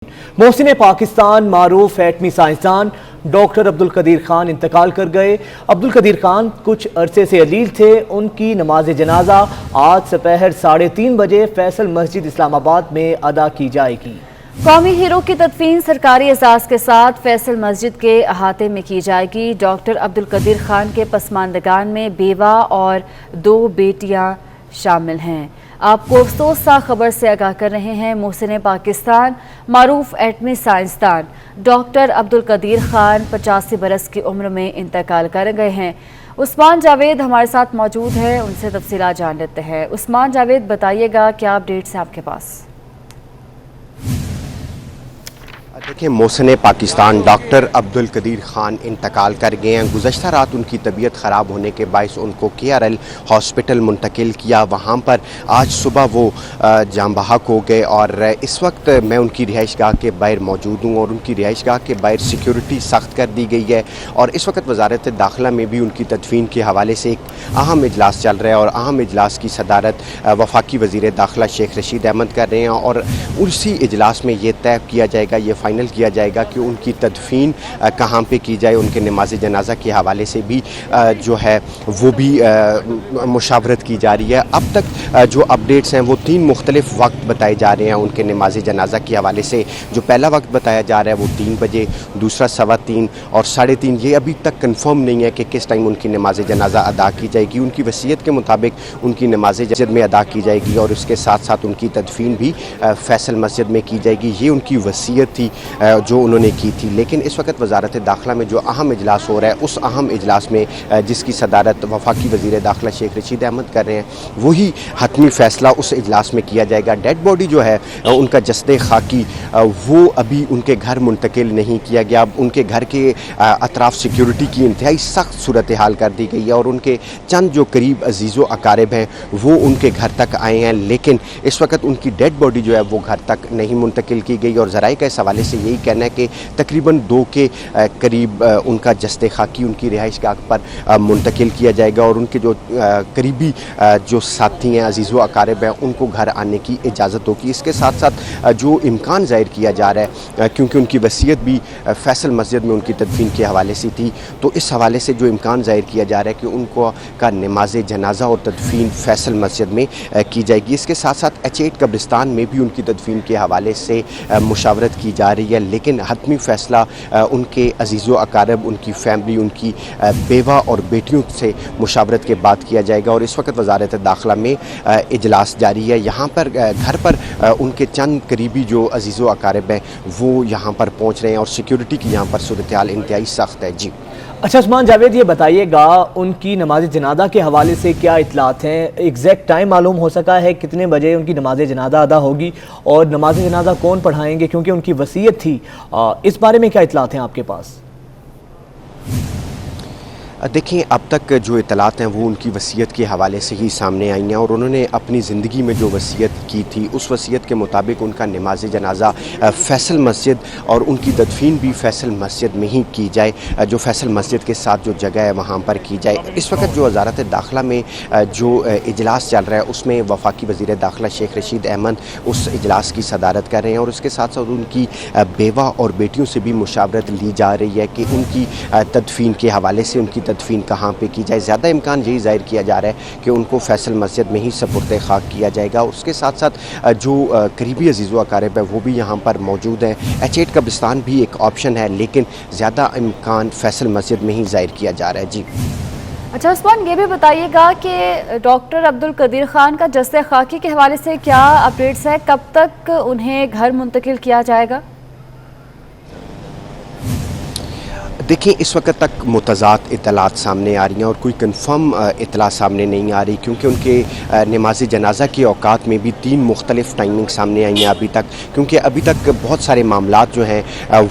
محسن پاکستان معروف ایٹمی سائنسدان ڈاکٹر عبدالقدیر خان انتقال کر گئے۔ عبدالقدیر خان کچھ عرصے سے علیل تھے۔ ان کی نماز جنازہ آج سپہر 3:30 بجے فیصل مسجد اسلام آباد میں ادا کی جائے گی۔ قومی ہیرو کی تدفین سرکاری اعزاز کے ساتھ فیصل مسجد کے احاطے میں کی جائے گی۔ ڈاکٹر عبدالقدیر خان کے پسماندگان میں بیوہ اور 2 بیٹیاں شامل ہیں۔ آپ کو افسوسناک خبر سے آگاہ کر رہے ہیں۔ محسن پاکستان معروف ایٹمی سائنسدان ڈاکٹر عبدالقدیر خان 85 برس کی عمر میں انتقال کر گئے ہیں۔ عثمان جاوید ہمارے ساتھ موجود ہے، ان سے تفصیلات جان لیتے ہیں۔ عثمان جاوید، بتائیے گا کیا اپڈیٹس ہیں آپ کے پاس؟ دیکھیں، محسن پاکستان ڈاکٹر عبدالقدیر خان انتقال کر گئے ہیں۔ گزشتہ رات ان کی طبیعت خراب ہونے کے باعث ان کو KRL ہاسپٹل منتقل کیا۔ وہاں پر آج صبح وہ جاں بحق ہو گئے اور اس وقت میں ان کی رہائش گاہ کے باہر موجود ہوں اور ان کی رہائش گاہ کے باہر سیکیورٹی سخت کر دی گئی ہے اور اس وقت وزارت داخلہ میں بھی ان کی تدفین کے حوالے سے ایک اہم اجلاس چل رہا ہے اور اہم اجلاس کی صدارت وفاقی وزیر داخلہ شیخ رشید احمد کر رہے ہیں اور اسی اجلاس میں یہ طے کیا جائے گا، یہ فائنل کیا جائے گا کہ ان کی تدفین کہاں پہ کی جائے۔ ان کے نماز جنازہ کے حوالے سے بھی جو ہے وہ بھی مشاورت کی جا رہی ہے۔ اب تک جو اپڈیٹس ہیں وہ 3 مختلف وقت بتائے جا رہے ہیں ان کے نماز جنازہ کے حوالے سے۔ جو پہلا وقت بتایا جا رہا ہے وہ 3 بجے، دوسرا 3:15 اور 3:30۔ یہ ابھی تک کنفرم نہیں ہے کہ کس ٹائم ان کی نماز جنازہ ادا کی جائے گی۔ ان کی وصیت کے مطابق ان کی نماز مسجد میں ادا کی جائے گی اور اس کے ساتھ ساتھ ان کی تدفین بھی فیصل مسجد میں کی جائے گی۔ یہ ان کی وصیت تھی جو انہوں نے کی تھی، لیکن اس وقت وزارت داخلہ میں جو اہم اجلاس ہو رہا ہے اس اہم اجلاس میں جس کی صدارت وفاقی وزیر داخلہ شیخ رشید احمد کر رہے ہیں، وہی حتمی فیصلہ اس اجلاس میں کیا جائے گا۔ ڈیڈ باڈی جو ہے ان کا جسد خاکی وہ ابھی ان کے گھر منتقل نہیں کیا گیا۔ اب ان کے گھر کے اطراف سیکیورٹی کی انتہائی سخت صورتحال کر دی گئی ہے اور ان کے چند جو قریب عزیز و اقارب ہیں وہ ان کے گھر تک آئے ہیں، لیکن اس وقت ان کی ڈیڈ باڈی جو ہے وہ گھر تک نہیں منتقل کی گئی اور ذرائع کا اس حوالے سے یہی کہنا ہے کہ تقریباً 2 کے قریب ان کا جسد خاکی ان کی رہائش گاہ پر منتقل کیا جائے گا اور ان کے جو قریبی جو ساتھی ہیں، عزیز و اقارب ہیں، ان کو گھر آنے کی اجازت ہوگی۔ اس کے ساتھ ساتھ جو امکان ظاہر کیا جا رہا ہے کیونکہ ان کی وصیت بھی فیصل مسجد میں ان کی تدفین کے حوالے سے تھی، تو اس حوالے سے جو امکان ظاہر کیا جا رہا ہے کہ ان کو کا نماز جنازہ اور تدفین فیصل مسجد میں کی جائے گی۔ اس کے ساتھ ساتھ H8 قبرستان میں بھی ان کی تدفین کے حوالے سے مشاورت کی جا رہی ہے، لیکن حتمی فیصلہ ان کے عزیز و اقارب، ان کی فیملی، ان کی بیوہ اور بیٹیوں سے مشاورت کے بعد کیا جائے گا اور اس وقت وزارت داخلہ میں اجلاس جاری ہے۔ یہاں پر گھر پر ان کے چند قریبی جو عزیز و اقارب ہیں وہ یہاں پر پہنچ رہے ہیں اور سیکیورٹی کی یہاں پر صورتحال انتہائی سخت ہے۔ جی اچھا عثمان جاوید، یہ بتائیے گا ان کی نماز جنازہ کے حوالے سے کیا اطلاعات ہیں؟ ایگزیکٹ ٹائم معلوم ہو سکا ہے کتنے بجے ان کی نماز جنازہ ادا ہوگی اور نماز جنازہ کون پڑھائیں گے، کیونکہ ان کی وصیت تھی، اس بارے میں کیا اطلاعات ہیں آپ کے پاس؟ دیکھیں، اب تک جو اطلاعات ہیں وہ ان کی وصیت کے حوالے سے ہی سامنے آئی ہیں اور انہوں نے اپنی زندگی میں جو وصیت کی تھی اس وصیت کے مطابق ان کا نماز جنازہ فیصل مسجد اور ان کی تدفین بھی فیصل مسجد میں ہی کی جائے، جو فیصل مسجد کے ساتھ جو جگہ ہے وہاں پر کی جائے۔ اس وقت جو وزارت داخلہ میں جو اجلاس چل رہا ہے اس میں وفاقی وزیر داخلہ شیخ رشید احمد اس اجلاس کی صدارت کر رہے ہیں اور اس کے ساتھ ساتھ ان کی بیوہ اور بیٹیوں سے بھی مشاورت لی جا رہی ہے کہ ان کی تدفین کے حوالے سے ان کی تدفین کہاں پہ کی جائے۔ زیادہ امکان یہی ظاہر کیا جا رہا ہے کہ ان کو فیصل مسجد میں ہی سپرد خاک کیا جائے گا۔ اس کے ساتھ ساتھ جو قریبی عزیز و اقارب ہے وہ بھی یہاں پر موجود ہیں۔ H8 قبرستان بھی ایک آپشن ہے، لیکن زیادہ امکان فیصل مسجد میں ہی ظاہر کیا جا رہا ہے۔ جی اچھا عثمان، یہ بھی بتائیے گا کہ ڈاکٹر عبدالقدیر خان کا جسد خاکی کے حوالے سے کیا اپڈیٹس ہے؟ کب تک انہیں گھر منتقل کیا جائے گا؟ دیکھیں، اس وقت تک متضاد اطلاعات سامنے آ رہی ہیں اور کوئی کنفرم اطلاع سامنے نہیں آ رہی، کیونکہ ان کے نماز جنازہ کے اوقات میں بھی 3 مختلف ٹائمنگ سامنے آئی ہیں ابھی تک، کیونکہ ابھی تک بہت سارے معاملات جو ہیں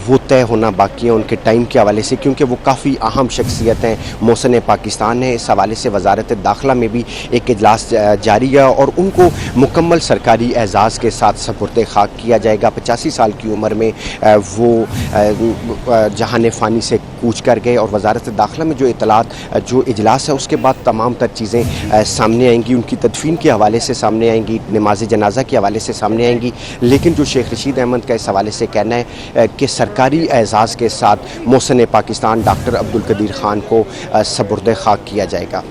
وہ طے ہونا باقی ہیں ان کے ٹائم کے حوالے سے، کیونکہ وہ کافی اہم شخصیت ہیں۔ محسن پاکستان ہے، اس حوالے سے وزارت داخلہ میں بھی ایک اجلاس جاری ہے اور ان کو مکمل سرکاری اعزاز کے ساتھ سپرد خاک کیا جائے گا۔ 85 سال کی عمر میں وہ جہان فانی سے کوچ کر گئے, اور وزارت داخلہ میں جو اطلاعات جو اجلاس ہے اس کے بعد تمام تر چیزیں سامنے آئیں گی, ان کی تدفین کے حوالے سے سامنے آئیں گی, نماز جنازہ کے حوالے سے سامنے آئیں گی. لیکن جو شیخ رشید احمد کا اس حوالے سے کہنا ہے کہ سرکاری اعزاز کے ساتھ محسن پاکستان ڈاکٹر عبدالقدیر خان کو سپرد خاک کیا جائے گا.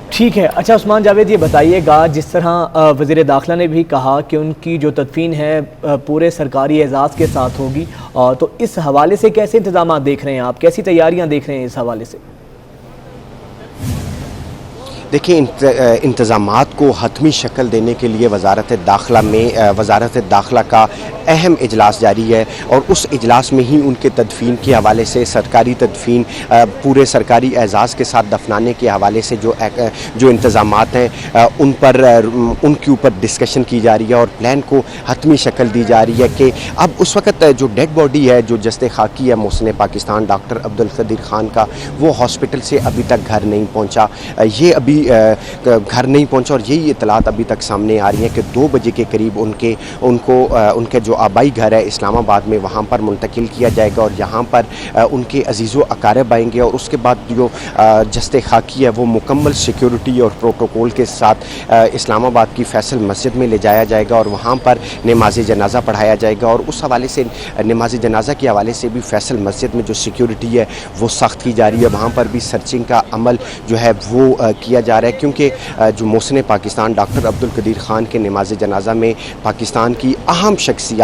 ٹھیک ہے. اچھا عثمان جاوید, یہ بتائیے گا, جس طرح وزیر داخلہ نے بھی کہا کہ ان کی جو تدفین ہے پورے سرکاری اعزاز کے ساتھ ہوگی, تو اس حوالے سے کیسے انتظامات دیکھ رہے ہیں آپ, کیسی تیاریاں دیکھ رہے ہیں اس حوالے سے؟ دیکھیں, انتظامات کو حتمی شکل دینے کے لیے وزارت داخلہ کا اہم اجلاس جاری ہے, اور اس اجلاس میں ہی ان کے تدفین کے حوالے سے, سرکاری تدفین پورے سرکاری اعزاز کے ساتھ دفنانے کے حوالے سے جو انتظامات ہیں ان کے اوپر ڈسکشن کی جا رہی ہے, اور پلان کو حتمی شکل دی جا رہی ہے کہ اب اس وقت جو ڈیڈ باڈی ہے, جو جسد خاکی ہے محسن پاکستان ڈاکٹر عبدالقدیر خان کا, وہ ہاسپٹل سے ابھی تک گھر نہیں پہنچا. یہ ابھی گھر نہیں پہنچا, اور یہی اطلاعات ابھی تک سامنے آ رہی ہیں کہ 2 بجے کے قریب ان کے جو آبائی گھر ہے اسلام آباد میں, وہاں پر منتقل کیا جائے گا, اور یہاں پر ان کے عزیز و اقارب آئیں گے, اور اس کے بعد جو جسد خاکی ہے وہ مکمل سیکیورٹی اور پروٹوکول کے ساتھ اسلام آباد کی فیصل مسجد میں لے جایا جائے گا, اور وہاں پر نماز جنازہ پڑھایا جائے گا. اور اس حوالے سے نماز جنازہ کے حوالے سے بھی فیصل مسجد میں جو سیکیورٹی ہے وہ سخت کی جا رہی ہے, وہاں پر بھی سرچنگ کا عمل جو ہے وہ کیا جا رہا ہے, کیونکہ جو محسن پاکستان ڈاکٹر عبدالقدیر خان کے نماز جنازہ میں پاکستان کی اہم شخصیات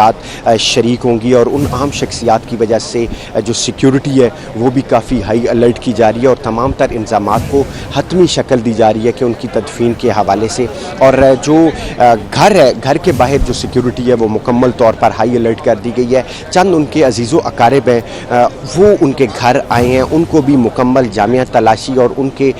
شریک ہوں گی, اور ان اہم شخصیات کی وجہ سے جو سیکیورٹی ہے وہ بھی کافی ہائی الرٹ کی جا رہی ہے, اور تمام تر انتظامات کو حتمی شکل دی جا رہی ہے کہ ان کی تدفین کے حوالے سے. اور جو گھر ہے, گھر کے باہر جو سیکیورٹی ہے وہ مکمل طور پر ہائی الرٹ کر دی گئی ہے. چند ان کے عزیز و اقارب ہیں وہ ان کے گھر آئے ہیں, ان کو بھی مکمل جامعہ تلاشی اور ان کے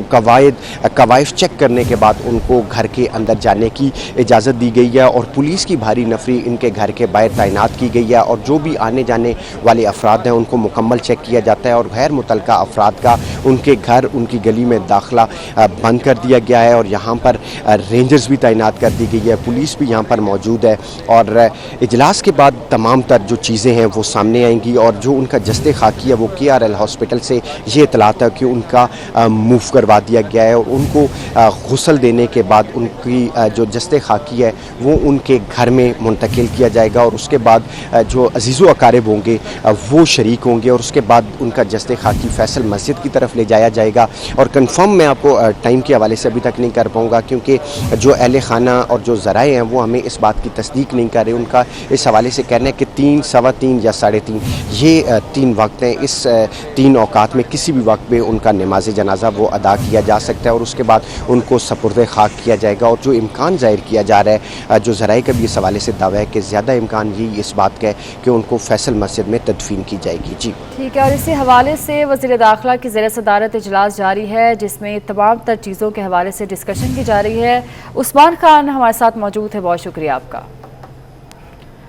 قوائف چیک کرنے کے بعد ان کو گھر کے اندر جانے کی اجازت دی گئی ہے, اور پولیس کی بھاری نفری ان کے گھر کے باہر تعینات کی گئی ہے, اور جو بھی آنے جانے والے افراد ہیں ان کو مکمل چیک کیا جاتا ہے, اور غیر متعلقہ افراد کا ان کے گھر, ان کی گلی میں داخلہ بند کر دیا گیا ہے, اور یہاں پر رینجرز بھی تعینات کر دی گئی ہے, پولیس بھی یہاں پر موجود ہے. اور اجلاس کے بعد تمام تر جو چیزیں ہیں وہ سامنے آئیں گی, اور جو ان کا جسد خاکی ہے وہ KRL ہاسپٹل سے یہ اطلاعات ہے کہ ان کا موو کروا دیا گیا ہے, اور ان کو غسل دینے کے بعد ان کی جو جسد خاکی ہے وہ ان کے گھر میں منتقل کیا جائے گا, اور اس کے بعد جو عزیز و اقارب ہوں گے وہ شریک ہوں گے, اور اس کے بعد ان کا جسد خاکی فیصل مسجد کی طرف لے جایا جائے گا. اور کنفرم میں آپ کو ٹائم کے حوالے سے ابھی تک نہیں کر پاؤں گا, کیونکہ جو اہل خانہ اور جو ذرائع ہیں وہ ہمیں اس بات کی تصدیق نہیں کر رہے. ان کا اس حوالے سے کہنا ہے کہ 3, 3:15 یا 3:30 یہ 3 وقت ہیں, اس 3 اوقات میں کسی بھی وقت میں ان کا نماز جنازہ وہ ادا کیا جا سکتا ہے, اور اس کے بعد ان کو سپرد خاک کیا جائے گا. اور جو امکان ظاہر کیا جا رہا ہے, جو ذرائع کا بھی اس حوالے سے دعویٰ ہے کہ زیادہ امکان یہی اس بات کا ہے کہ ان کو فیصل مسجد میں تدفین کی جائے گی. جی ٹھیک ہے. اور اسی حوالے سے وزیر داخلہ کی زیر صدارت اجلاس جاری ہے, جس میں تمام تر چیزوں کے حوالے سے ڈسکشن کی جا رہی ہے. عثمان خان ہمارے ساتھ موجود ہے, بہت شکریہ آپ کا.